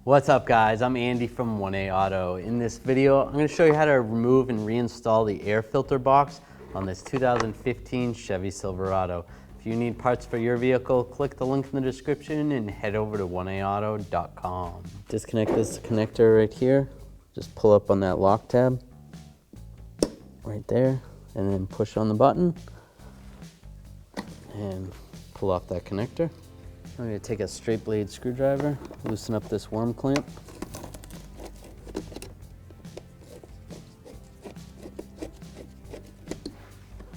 What's up guys, I'm Andy from 1A Auto. In this video, I'm going to show you how to remove and reinstall the air filter box on this 2015 Chevy Silverado. If you need parts for your vehicle, click the link in the description and head over to 1aauto.com. Disconnect this connector right here. Just pull up on that lock tab right there and then push on the button and pull off that connector. I'm going to take a straight blade screwdriver, loosen up this worm clamp.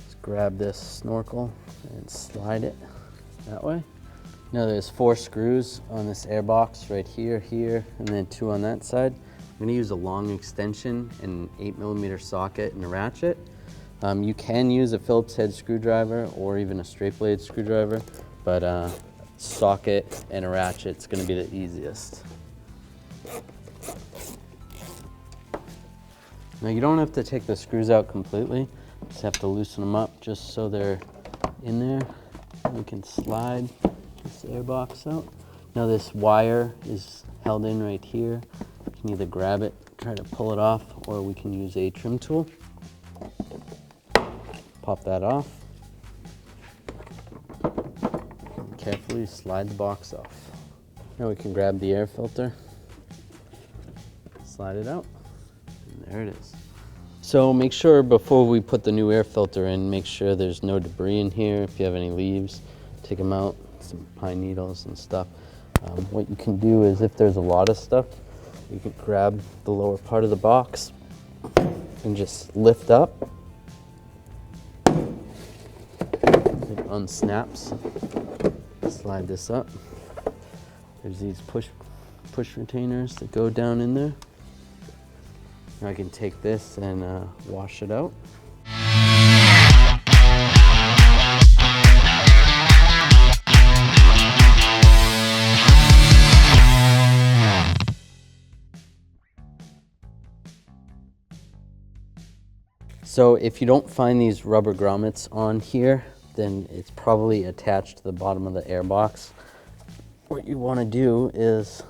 Just grab this snorkel and slide it that way. Now there's 4 screws on this air box right here, here, and then 2 on that side. I'm going to use a long extension and an 8mm socket and a ratchet. You can use a Phillips head screwdriver or even a straight blade screwdriver, but socket and a ratchet is going to be the easiest. Now you don't have to take the screws out completely, just have to loosen them up just so they're in there. We can slide this air box out. Now this wire is held in right here. You can either grab it, try to pull it off, or we can use a trim tool. Pop that off. Carefully slide the box off. Now we can grab the air filter, slide it out, and there it is. So make sure before we put the new air filter in, make sure there's no debris in here. If you have any leaves, take them out, some pine needles and stuff. What you can do is if there's a lot of stuff, you can grab the lower part of the box and just lift up. It unsnaps. Slide this up. There's these push retainers that go down in there. Now I can take this and wash it out. So if you don't find these rubber grommets on here, then it's probably attached to the bottom of the air box. What you want to do is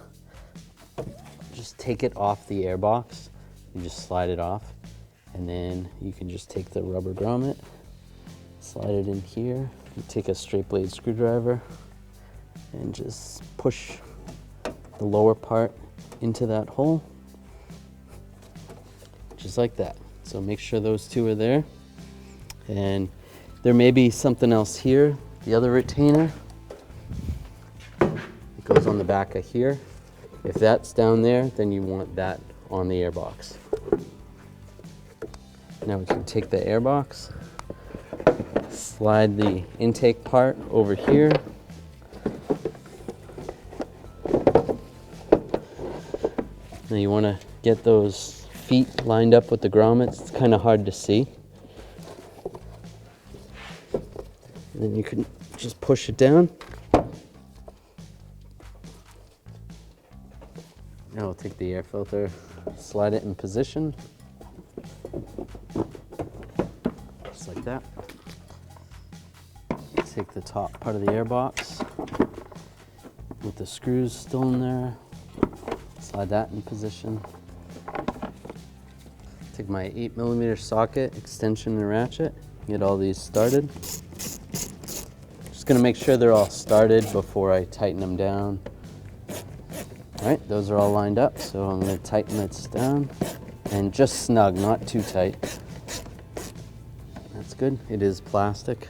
just take it off the air box. You just slide it off, and then you can just take the rubber grommet, slide it in here. You take a straight blade screwdriver and just push the lower part into that hole, just like that. So make sure those 2 are there. And there may be something else here. The other retainer, it goes on the back of here. If that's down there, then you want that on the air box. Now we can take the air box, slide the intake part over here. Now you want to get those feet lined up with the grommets. It's kind of hard to see. Then you can just push it down. Now we'll take the air filter, slide it in position, just like that. Take the top part of the air box with the screws still in there, slide that in position. Take my 8mm socket, extension and ratchet, get all these started. Just gonna make sure they're all started before I tighten them down. All right, those are all lined up, so I'm gonna tighten this down and just snug, not too tight. That's good, it is plastic.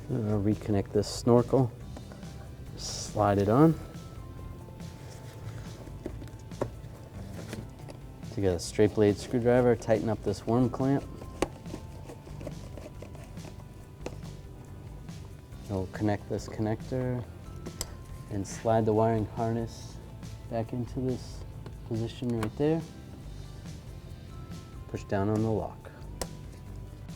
I'll reconnect this snorkel, slide it on. Take a straight blade screwdriver, tighten up this worm clamp. We'll connect this connector and slide the wiring harness back into this position right there. Push down on the lock.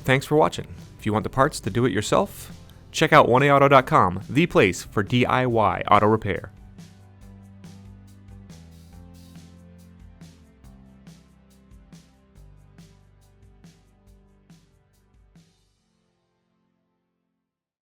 Thanks for watching. If you want the parts to do it yourself, check out 1aauto.com, the place for DIY auto repair.